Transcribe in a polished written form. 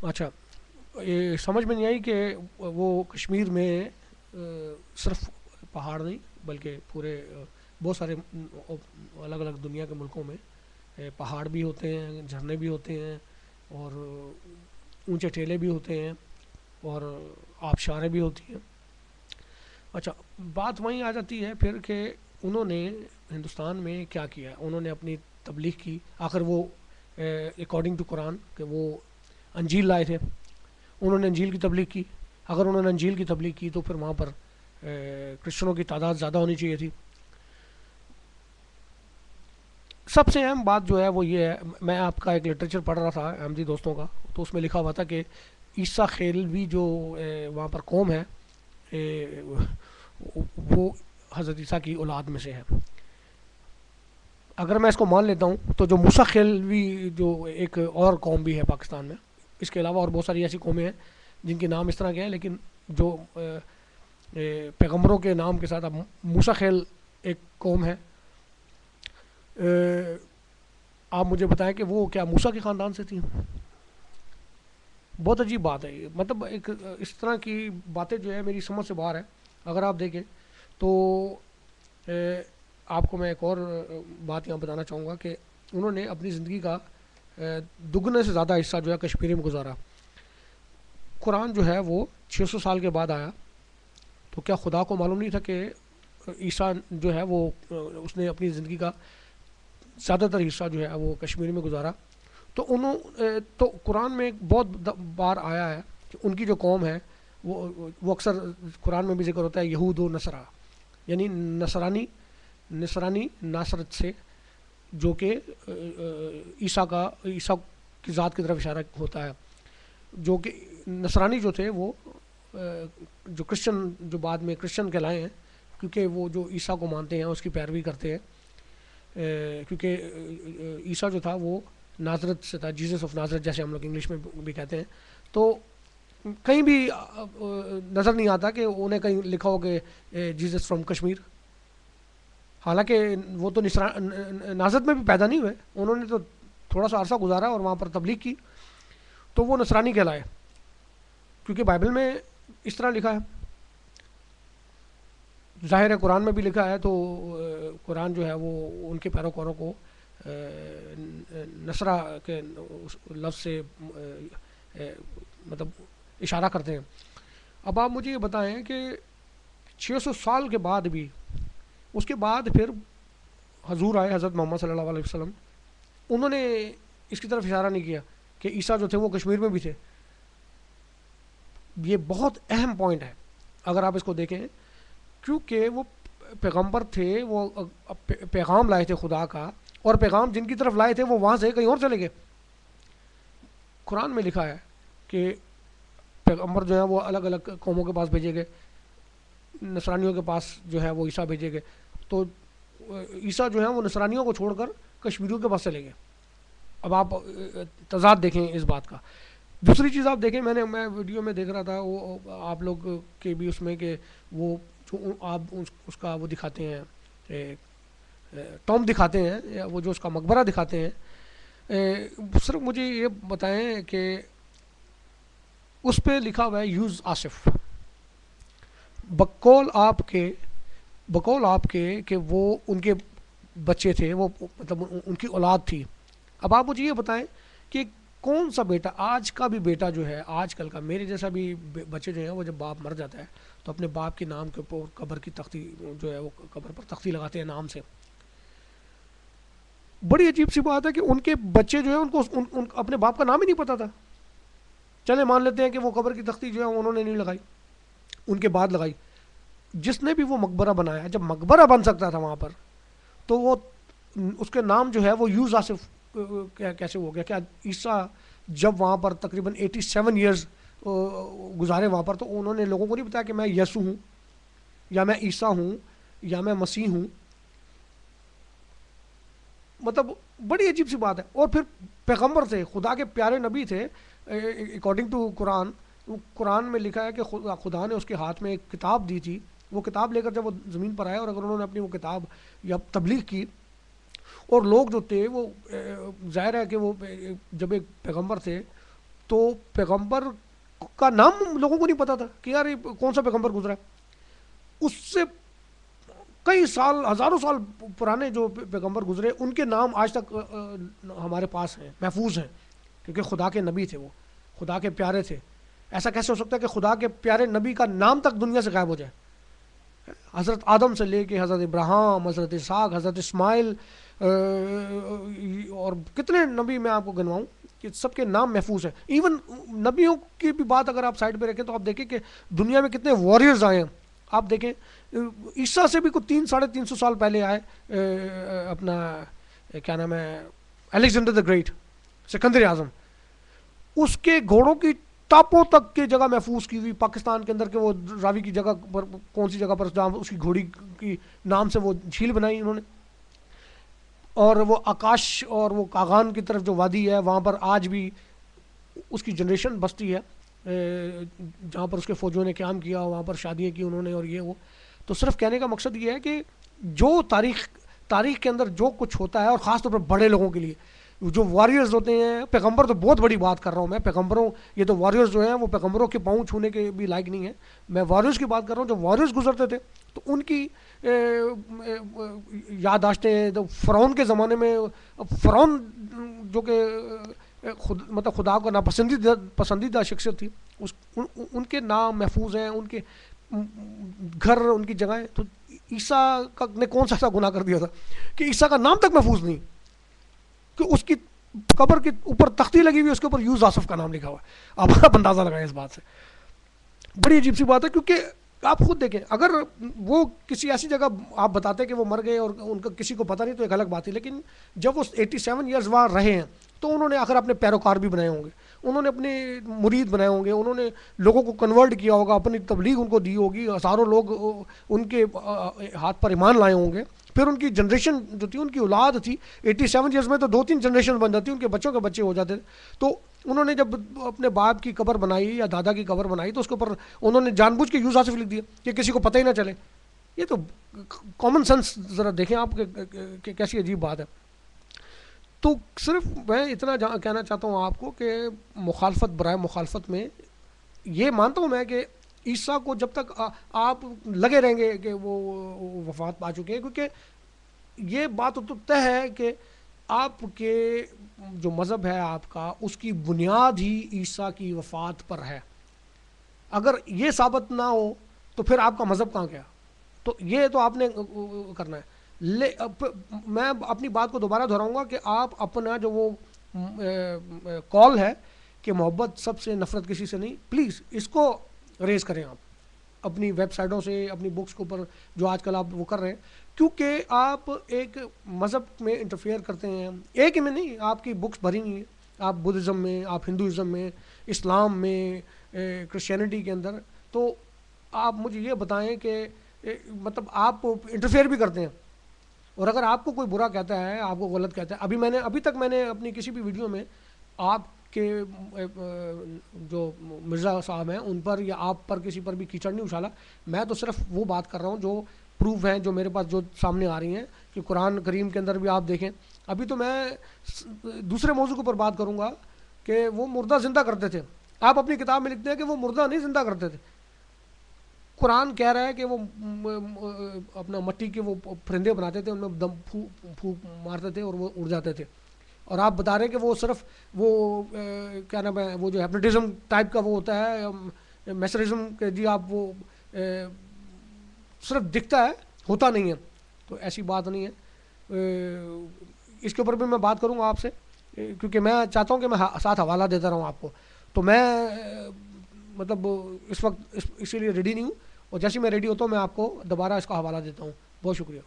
اچھا، یہ سمجھ میں نہیں آئی کہ وہ کشمیر میں صرف پہاڑ نہیں بلکہ پورے بہت سارے الگ الگ دنیا کے ملکوں میں پہاڑ بھی ہوتے ہیں، جھرنے بھی ہوتے ہیں، اور اونچے ٹیلے بھی ہوتے ہیں، اور آبشاریں بھی ہوتی ہیں۔ اچھا، بات وہیں آ جاتی ہے پھر کہ انہوں نے ہندوستان میں کیا کیا، انہوں نے اپنی تبلیغ کی، آخر وہ اکارڈنگ ٹو قرآن کہ وہ انجیل لائے تھے، انہوں نے انجیل کی تبلیغ کی۔ اگر انہوں نے انجیل کی تبلیغ کی تو پھر وہاں پر کرسچنوں کی تعداد زیادہ ہونی چاہیے تھی۔ سب سے اہم بات جو ہے وہ یہ ہے، میں آپ کا ایک لٹریچر پڑھ رہا تھا احمدی دوستوں کا، تو اس میں لکھا ہوا تھا کہ عیسیٰ خیلوی جو وہاں پر قوم ہے، اے، وہ حضرت عیسیٰ کی اولاد میں سے ہے۔ اگر میں اس کو مان لیتا ہوں تو جو موسیٰ خیلوی جو ایک اور قوم بھی ہے پاکستان میں، اس کے علاوہ اور بہت ساری ایسی قومیں ہیں جن کے نام اس طرح کے ہیں، لیکن جو پیغمبروں کے نام کے ساتھ اب موسیٰ خیل ایک قوم ہے، آپ مجھے بتائیں کہ وہ کیا موسیٰ کے خاندان سے تھیں؟ بہت عجیب بات ہے یہ، مطلب ایک اس طرح کی باتیں جو ہے میری سمجھ سے باہر ہے۔ اگر آپ دیکھیں تو آپ کو میں ایک اور بات یہاں بتانا چاہوں گا کہ انہوں نے اپنی زندگی کا دگنے سے زیادہ حصہ جو ہے کشمیری میں گزارا۔ قرآن جو ہے وہ 600 سال کے بعد آیا، تو کیا خدا کو معلوم نہیں تھا کہ عیسیٰ جو ہے وہ اس نے اپنی زندگی کا زیادہ تر حصہ جو ہے وہ کشمیر میں گزارا؟ تو قرآن میں ایک بہت بار آیا ہے کہ ان کی جو قوم ہے وہ اکثر قرآن میں بھی ذکر ہوتا ہے یہود و نصرہ، یعنی نصرانی ناصرت سے، جو کہ عیسیٰ کی ذات کی طرف اشارہ ہوتا ہے۔ جو کہ نصرانی جو تھے وہ جو کرسچن، جو بعد میں کرسچن کہلائے ہیں، کیونکہ وہ جو عیسیٰ کو مانتے ہیں اس کی پیروی کرتے ہیں، کیونکہ عیسیٰ جو تھا وہ ناظرت سے تھا، جیزس آف ناظرت جیسے ہم لوگ انگلش میں بھی کہتے ہیں۔ تو کہیں بھی نظر نہیں آتا کہ انہیں کہیں لکھا ہو کہ جیزس فرام کشمیر، حالانکہ وہ تو ناظرت میں بھی پیدا نہیں ہوئے، انہوں نے تو تھوڑا سا عرصہ گزارا اور وہاں پر تبلیغ کی، تو وہ نصرانی کہلائے، کیونکہ بائبل میں اس طرح لکھا ہے، ظاہر ہے قرآن میں بھی لکھا ہے، تو قرآن جو ہے وہ ان کے پیروکاروں کو نصرہ کے لفظ سے مطلب اشارہ کرتے ہیں۔ اب آپ مجھے یہ بتائیں کہ 600 سال کے بعد بھی، اس کے بعد پھر حضور آئے حضرت محمد صلی اللہ علیہ وسلم، انہوں نے اس کی طرف اشارہ نہیں کیا کہ عیسیٰ جو تھے وہ کشمیر میں بھی تھے۔ یہ بہت اہم پوائنٹ ہے اگر آپ اس کو دیکھیں، کیونکہ وہ پیغمبر تھے، وہ پیغام لائے تھے خدا کا، اور پیغام جن کی طرف لائے تھے وہ وہاں سے کہیں اور چلے گئے۔ قرآن میں لکھا ہے کہ پیغمبر جو ہیں وہ الگ الگ قوموں کے پاس بھیجے گئے، نصرانیوں کے پاس جو ہے وہ عیسیٰ بھیجے گئے، تو عیسیٰ جو ہے وہ نصرانیوں کو چھوڑ کر کشمیریوں کے پاس چلے گئے۔ اب آپ تضاد دیکھیں اس بات کا۔ دوسری چیز آپ دیکھیں، میں ویڈیو میں دیکھ رہا تھا، وہ آپ لوگ کے بھی اس میں کہ وہ جو آپ اس کا وہ دکھاتے ہیں، ٹام دکھاتے ہیں، وہ جو اس کا مقبرہ دکھاتے ہیں، صرف مجھے یہ بتائیں کہ اس پہ لکھا ہوا ہے یوز آصف، بقول آپ کے کہ وہ ان کے بچے تھے، وہ مطلب ان کی اولاد تھی۔ اب آپ مجھے یہ بتائیں کہ کون سا بیٹا، آج کا بھی بیٹا جو ہے، آج کل کا میرے جیسا بھی بچے جو ہیں، وہ جب باپ مر جاتا ہے تو اپنے باپ کے نام کے اوپر قبر کی تختی جو ہے وہ قبر پر تختی لگاتے ہیں نام سے۔ بڑی عجیب سی بات ہے کہ ان کے بچے جو ہیں ان کو اپنے باپ کا نام ہی نہیں پتا تھا۔ چلے مان لیتے ہیں کہ وہ قبر کی تختی جو ہے انہوں نے نہیں لگائی، ان کے بعد لگائی۔ جس نے بھی وہ مقبرہ بنایا، جب مقبرہ بن سکتا تھا وہاں پر، تو وہ اس کے نام جو ہے وہ یوز آصف کیسے ہو گیا؟ کیا عیسیٰ جب وہاں پر تقریباً 87 ایئرز گزارے وہاں پر، تو انہوں نے لوگوں کو نہیں بتایا کہ میں یسوع ہوں، یا میں عیسیٰ ہوں، یا میں مسیح ہوں؟ مطلب بڑی عجیب سی بات ہے۔ اور پھر پیغمبر تھے، خدا کے پیارے نبی تھے، اکارڈنگ ٹو قرآن میں لکھا ہے کہ خدا نے اس کے ہاتھ میں ایک کتاب دی تھی، وہ کتاب لے کر جب وہ زمین پر آئے، اور اگر انہوں نے اپنی وہ کتاب یا تبلیغ کی، اور لوگ جو تھے وہ ظاہر ہے کہ وہ جب ایک پیغمبر تھے تو پیغمبر کا نام لوگوں کو نہیں پتا تھا کہ یار یہ کون سا پیغمبر گزرا ہے. اس سے کئی سال ہزاروں سال پرانے جو پیغمبر گزرے ان کے نام آج تک ہمارے پاس ہیں, محفوظ ہیں, کیونکہ خدا کے نبی تھے, وہ خدا کے پیارے تھے. ایسا کیسے ہو سکتا ہے کہ خدا کے پیارے نبی کا نام تک دنیا سے غائب ہو جائے؟ حضرت آدم سے لے کے حضرت ابراہیم, حضرت اسحاق, حضرت اسماعیل اور کتنے نبی میں آپ کو گنواؤں کہ سب کے نام محفوظ ہیں. ایون نبیوں کی بھی بات اگر آپ سائڈ پہ رکھیں تو آپ دیکھیں کہ دنیا میں کتنے واریئرز آئے ہیں. آپ دیکھیں عیسیٰ سے بھی کوئی 300-350 سال پہلے آئے اپنا کیا نام ہے, الیگزینڈر دا گریٹ, سکندر اعظم. اس کے گھوڑوں کی ٹاپوں تک کی جگہ محفوظ کی ہوئی پاکستان کے اندر, کہ وہ راوی کی جگہ پر کون سی جگہ پر جہاں اس کی گھوڑی کی نام سے وہ جھیل بنائی انہوں نے. اور وہ آکاش اور وہ کاغان کی طرف جو وادی ہے وہاں پر آج بھی اس کی جنریشن بستی ہے, جہاں پر اس کے فوجیوں نے قیام کیا, وہاں پر شادیاں کی انہوں نے اور یہ وہ. تو صرف کہنے کا مقصد یہ ہے کہ جو تاریخ کے اندر جو کچھ ہوتا ہے, اور خاص طور پر بڑے لوگوں کے لیے جو واریئرز ہوتے ہیں, پیغمبر تو بہت بڑی بات کر رہا ہوں میں, پیغمبروں یہ تو واریئرز جو ہیں وہ پیغمبروں کے پاؤں چھونے کے بھی لائق نہیں ہیں. میں واریئرز کی بات کر رہا ہوں, جو واریئرز گزرتے تھے تو ان کی یادداشتیں. تو فرعون کے زمانے میں, فرعون جو کہ مطلب خدا کا پسندیدہ شخصیت تھی, ان کے نام محفوظ ہیں, ان کے گھر, ان کی جگہیں. تو عیسیٰ نے کون سا ایسا گناہ کر دیا تھا کہ عیسیٰ کا نام تک محفوظ نہیں, کہ اس کی قبر کے اوپر تختی لگی ہوئی, اس کے اوپر یوز آصف کا نام لکھا ہوا ہے. آپ اندازہ لگائیں اس بات سے. بڑی عجیب سی بات ہے, کیونکہ آپ خود دیکھیں اگر وہ کسی ایسی جگہ آپ بتاتے کہ وہ مر گئے اور ان کا کسی کو پتہ نہیں تو ایک الگ بات ہے, لیکن جب وہ 87 ایئرز وہاں رہے ہیں تو انہوں نے آخر اپنے پیروکار بھی بنائے ہوں گے, انہوں نے اپنے مرید بنائے ہوں گے, انہوں نے لوگوں کو کنورٹ کیا ہوگا, اپنی تبلیغ ان کو دی ہوگی, ہزاروں لوگ ان کے ہاتھ پر ایمان لائے ہوں گے. پھر ان کی جنریشن جو تھی, ان کی اولاد تھی, 87 ایئرز میں تو 2-3 جنریشن بن جاتی, ان کے بچوں کے بچے ہو جاتے تھے. تو انہوں نے جب اپنے باپ کی قبر بنائی یا دادا کی قبر بنائی تو اس کے اوپر انہوں نے جان بوجھ کے یوز آصف لکھ دیا کہ کسی کو پتہ ہی نہ چلے. یہ تو کامن سینس ذرا دیکھیں آپ کہ کیسی عجیب بات ہے. تو صرف میں اتنا کہنا چاہتا ہوں آپ کو کہ مخالفت برائے مخالفت میں یہ مانتا ہوں میں کہ عیسیٰ کو جب تک آپ لگے رہیں گے کہ وہ وفات پا چکے ہیں, کیونکہ یہ بات تو طے ہے کہ آپ کے جو مذہب ہے آپ کا, اس کی بنیاد ہی عیسیٰ کی وفات پر ہے. اگر یہ ثابت نہ ہو تو پھر آپ کا مذہب کہاں گیا؟ تو یہ تو آپ نے کرنا ہے. میں اپنی بات کو دوبارہ دہراؤں گا کہ آپ اپنا جو وہ کال ہے کہ محبت سب سے, نفرت کسی سے نہیں, پلیز اس کو ریز کریں آپ اپنی ویب سائٹوں سے, اپنی بکس کے اوپر جو آج کل آپ وہ کر رہے ہیں, کیونکہ آپ ایک مذہب میں انٹرفیئر کرتے ہیں. ایک ہی میں نہیں, آپ کی بکس بھری ہوئی ہیں, آپ بدھزم میں, آپ ہندوازم میں, اسلام میں, کرسچینٹی کے اندر. تو آپ مجھے یہ بتائیں کہ مطلب آپ انٹرفیئر بھی کرتے ہیں, اور اگر آپ کو کوئی برا کہتا ہے, آپ کو غلط کہتا ہے, ابھی تک میں نے اپنی کسی بھی ویڈیو میں آپ کے جو مرزا صاحب ہیں ان پر یا آپ پر کسی پر بھی کیچڑ نہیں اچھالا. میں تو صرف وہ بات کر رہا ہوں جو پروف ہیں, جو میرے پاس جو سامنے آ رہی ہیں, کہ قرآن کریم کے اندر بھی آپ دیکھیں. ابھی تو میں دوسرے موضوع کے اوپر بات کروں گا کہ وہ مردہ زندہ کرتے تھے. آپ اپنی کتاب میں لکھتے ہیں کہ وہ مردہ نہیں زندہ کرتے تھے. قرآن کہہ رہا ہے کہ وہ اپنا مٹی کے وہ پرندے بناتے تھے, ان میں دم پھونک مارتے تھے اور وہ اڑ جاتے تھے. اور آپ بتا رہے ہیں کہ وہ صرف وہ کیا نام ہے, وہ جو ہیپنوٹزم ٹائپ کا وہ ہوتا ہے, میسرزم کہ جی آپ وہ صرف دکھتا ہے, ہوتا نہیں ہے. تو ایسی بات نہیں ہے. اس کے اوپر بھی میں بات کروں گا آپ سے, کیونکہ میں چاہتا ہوں کہ میں ساتھ حوالہ دیتا رہوں آپ کو. تو میں مطلب اس وقت اسی لیے ریڈی نہیں ہوں, اور جیسے میں ریڈی ہوتا ہوں میں آپ کو دوبارہ اس کا حوالہ دیتا ہوں. بہت شکریہ.